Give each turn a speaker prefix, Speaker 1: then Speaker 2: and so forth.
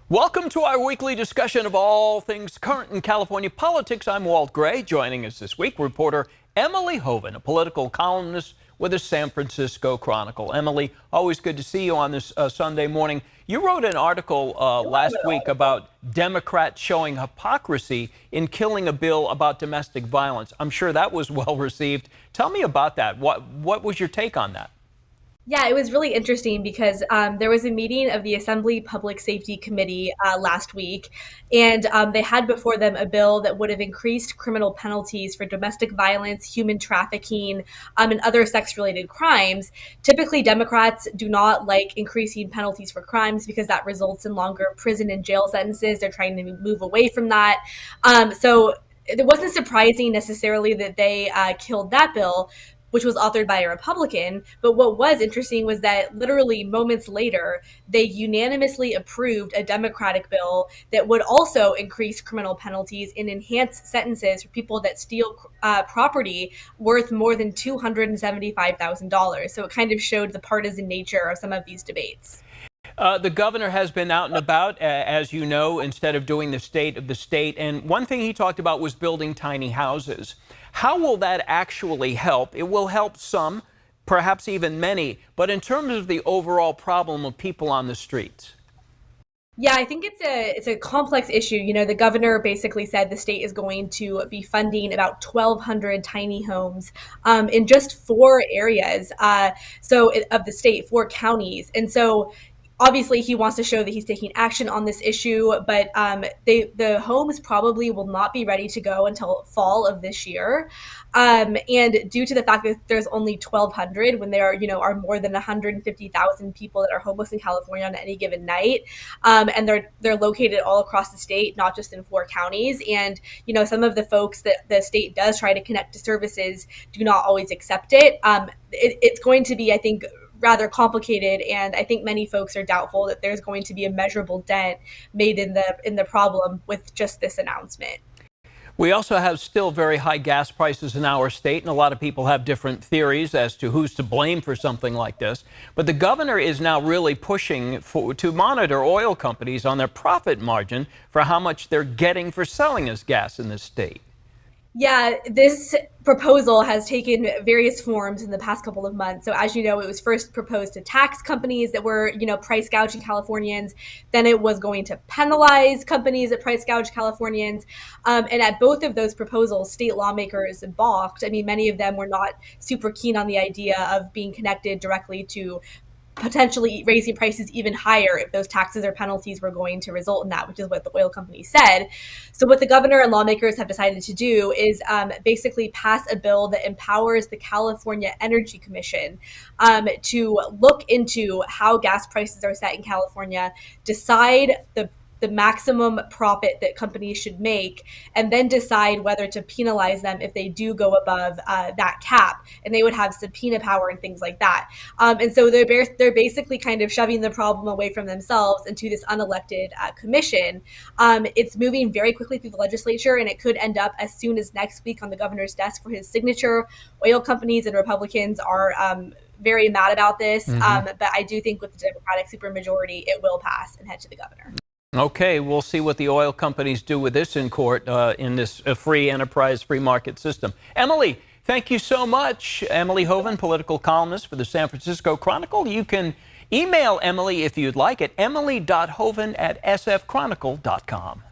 Speaker 1: Welcome to our weekly discussion of all things current in California politics. I'm Walt Gray. Joining us this week, reporter Emily Hoeven, a political columnist with the San Francisco Chronicle. Emily, always good to see you on this Sunday morning. You wrote an article last week about Democrats showing hypocrisy in killing a bill about domestic violence. I'm sure that was well received. Tell me about that. What was your take on that?
Speaker 2: Yeah, it was really interesting because there was a meeting of the Assembly Public Safety Committee last week, and they had before them a bill that would have increased criminal penalties for domestic violence, human trafficking, and other sex-related crimes. Typically, Democrats do not like increasing penalties for crimes because that results in longer prison and jail sentences. They're trying to move away from that. So it wasn't surprising necessarily that they killed that bill, which was authored by a Republican. But what was interesting was that literally moments later, they unanimously approved a Democratic bill that would also increase criminal penalties and enhance sentences for people that steal property worth more than $275,000. So it kind of showed the partisan nature of some of these debates.
Speaker 1: The governor has been out and about, as you know, instead of doing the state of the state. And one thing he talked about was building tiny houses. How will that actually help? It will help some, perhaps even many. But in terms of the overall problem of people on the streets.
Speaker 2: Yeah, I think it's a complex issue. You know, the governor basically said the state is going to be funding about 1,200 tiny homes in just four areas. Of the state, four counties, and so obviously he wants to show that he's taking action on this issue, but the homes probably will not be ready to go until fall of this year. And due to the fact that there's only 1,200 when there are more than 150,000 people that are homeless in California on any given night, and they're located all across the state, not just in four counties. And some of the folks that the state does try to connect to services do not always accept it. It's going to be, I think, rather complicated, and I think many folks are doubtful that there's going to be a measurable dent made in the problem with just this announcement.
Speaker 1: We also have still very high gas prices in our state, and a lot of people have different theories as to who's to blame for something like this. But the governor is now really pushing to monitor oil companies on their profit margin for how much they're getting for selling us gas in this state.
Speaker 2: Yeah, this proposal has taken various forms in the past couple of months. So as you know, it was first proposed to tax companies that were, price gouging Californians. Then it was going to penalize companies that price gouge Californians. And at both of those proposals, state lawmakers balked. I mean, many of them were not super keen on the idea of being connected directly to potentially raising prices even higher if those taxes or penalties were going to result in that, which is what the oil company said. So what the governor and lawmakers have decided to do is basically pass a bill that empowers the California Energy Commission to look into how gas prices are set in California, decide the maximum profit that companies should make, and then decide whether to penalize them if they do go above that cap. And they would have subpoena power and things like that. And so they're basically kind of shoving the problem away from themselves into this unelected commission. It's moving very quickly through the legislature, and it could end up as soon as next week on the governor's desk for his signature. Oil companies and Republicans are very mad about this, but I do think with the Democratic supermajority, it will pass and head to the governor.
Speaker 1: Okay, we'll see what the oil companies do with this in court in this free enterprise, free market system. Emily, thank you so much. Emily Hoeven, political columnist for the San Francisco Chronicle. You can email Emily if you'd like at emily.hoeven@sfchronicle.com.